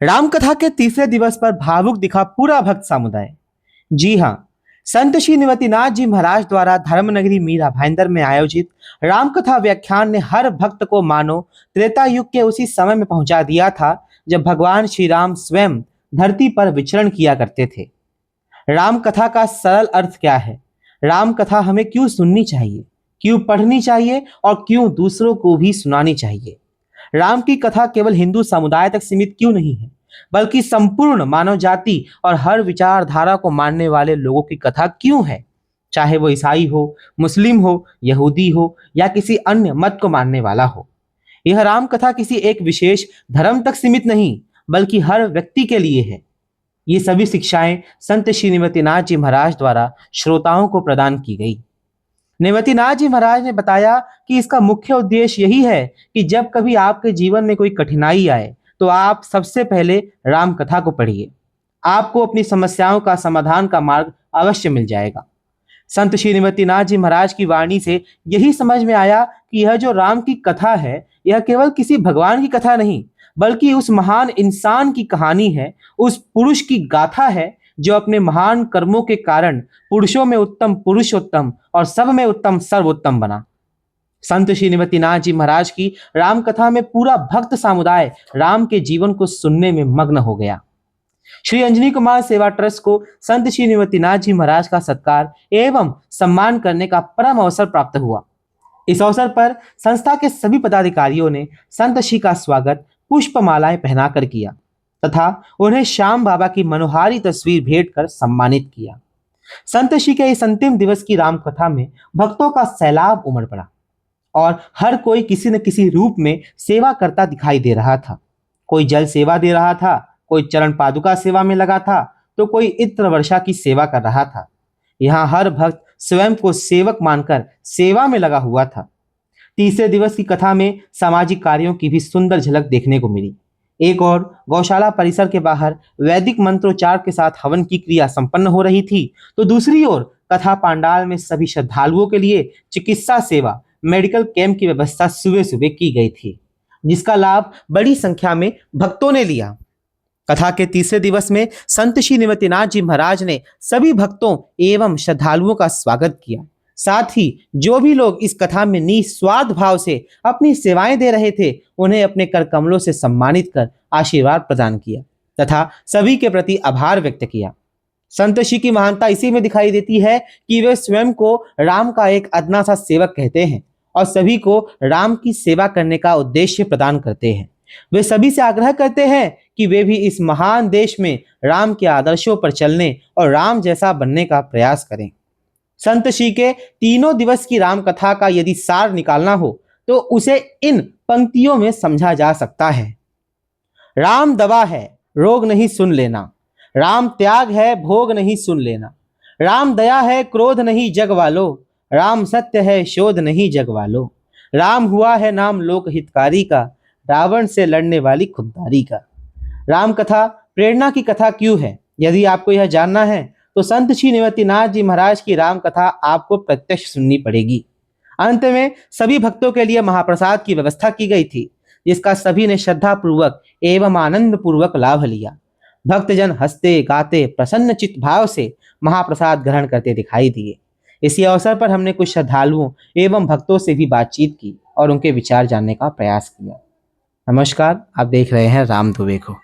रामकथा के तीसरे दिवस पर भावुक दिखा पूरा भक्त समुदाय। जी हाँ, संत श्री निवृत्तिनाथ जी महाराज द्वारा धर्मनगरी मीरा भाईंदर में आयोजित रामकथा व्याख्यान ने हर भक्त को मानो त्रेता युग के उसी समय में पहुंचा दिया था जब भगवान श्री राम स्वयं धरती पर विचरण किया करते थे। राम कथा का सरल अर्थ क्या है? राम कथा हमें क्यों सुननी चाहिए, क्यों पढ़नी चाहिए और क्यों दूसरों को भी सुनानी चाहिए? राम की कथा केवल हिंदू समुदाय तक सीमित क्यों नहीं है, बल्कि संपूर्ण मानव जाति और हर विचारधारा को मानने वाले लोगों की कथा क्यों है? चाहे वो ईसाई हो, मुस्लिम हो, यहूदी हो या किसी अन्य मत को मानने वाला हो। यह राम कथा किसी एक विशेष धर्म तक सीमित नहीं, बल्कि हर व्यक्ति के लिए है। ये सभी शिक्षाएं संत श्री निवृत्तिनाथ जी महाराज द्वारा श्रोताओं को प्रदान की गई। निवृत्तिनाथ जी महाराज ने बताया कि इसका मुख्य उद्देश्य यही है कि जब कभी आपके जीवन में कोई कठिनाई आए तो आप सबसे पहले राम कथा को पढ़िए। आपको अपनी समस्याओं का समाधान का मार्ग अवश्य मिल जाएगा। संत श्री निवृत्तिनाथ जी महाराज की वाणी से यही समझ में आया कि यह जो राम की कथा है, यह केवल किसी भगवान की कथा नहीं, बल्कि उस महान इंसान की कहानी है, उस पुरुष की गाथा है जो अपने महान कर्मों के कारण पुरुषों में उत्तम पुरुषोत्तम और सब में उत्तम सर्वोत्तम बना। संत श्री निवृत्तिनाथ जी महाराज की राम कथा में पूरा भक्त समुदाय राम के जीवन को सुनने में मग्न हो गया। श्री अंजनी कुमार सेवा ट्रस्ट को संत श्री निवृत्तिनाथ जी महाराज का सत्कार एवं सम्मान करने का परम अवसर प्राप्त हुआ। इस अवसर पर संस्था के सभी पदाधिकारियों ने संत श्री का स्वागत पुष्पमालाएं पहनाकर किया तथा उन्हें श्याम बाबा की मनोहारी तस्वीर भेंट कर सम्मानित किया। संत श्री के इस अंतिम दिवस की राम कथा में भक्तों का सैलाब उमड़ पड़ा और हर कोई किसी न किसी रूप में सेवा करता दिखाई दे रहा था। कोई जल सेवा दे रहा था, कोई चरण पादुका सेवा में लगा था, तो कोई इत्र वर्षा की सेवा कर रहा था। यहाँ हर भक्त स्वयं को सेवक मानकर सेवा में लगा हुआ था। तीसरे दिवस की कथा में सामाजिक कार्यों की भी सुंदर झलक देखने को मिली। एक और गौशाला परिसर के बाहर वैदिक मंत्रोच्चार के साथ हवन की क्रिया संपन्न हो रही थी, तो दूसरी ओर कथा पांडाल में सभी श्रद्धालुओं के लिए चिकित्सा सेवा मेडिकल कैंप की व्यवस्था सुबह सुबह की गई थी, जिसका लाभ बड़ी संख्या में भक्तों ने लिया। कथा के तीसरे दिवस में संत श्री निवृत्तिनाथ जी महाराज ने सभी भक्तों एवं श्रद्धालुओं का स्वागत किया। साथ ही जो भी लोग इस कथा में निस्वार्थ भाव से अपनी सेवाएं दे रहे थे, उन्हें अपने कर कमलों से सम्मानित कर आशीर्वाद प्रदान किया तथा सभी के प्रति आभार व्यक्त किया। संत श्री की महानता इसी में दिखाई देती है कि वे स्वयं को राम का एक अदना सा सेवक कहते हैं और सभी को राम की सेवा करने का उद्देश्य प्रदान करते हैं। वे सभी से आग्रह करते हैं कि वे भी इस महान देश में राम के आदर्शों पर चलने और राम जैसा बनने का प्रयास करें। संत श्री के तीनों दिवस की राम कथा का यदि सार निकालना हो तो उसे इन पंक्तियों में समझा जा सकता है। राम दवा है, रोग नहीं सुन लेना। राम त्याग है, भोग नहीं सुन लेना। राम दया है, क्रोध नहीं जग वालो। राम सत्य है, शोध नहीं जग वालो। राम हुआ है नाम लोक हितकारी का, रावण से लड़ने वाली खुददारी का। राम कथा प्रेरणा की कथा क्यों है? यदि आपको यह जानना है तो संत श्री निवृत्तिनाथ जी महाराज की राम कथा आपको प्रत्यक्ष सुननी पड़ेगी। अंत में सभी भक्तों के लिए महाप्रसाद की व्यवस्था की गई थी, जिसका सभी ने श्रद्धा पूर्वक एवं आनंद पूर्वक लाभ लिया। भक्तजन हंसते गाते प्रसन्न चित्त भाव से महाप्रसाद ग्रहण करते दिखाई दिए। इसी अवसर पर हमने कुछ श्रद्धालुओं एवं भक्तों से भी बातचीत की और उनके विचार जानने का प्रयास किया। नमस्कार, आप देख रहे हैं राम दुबे को।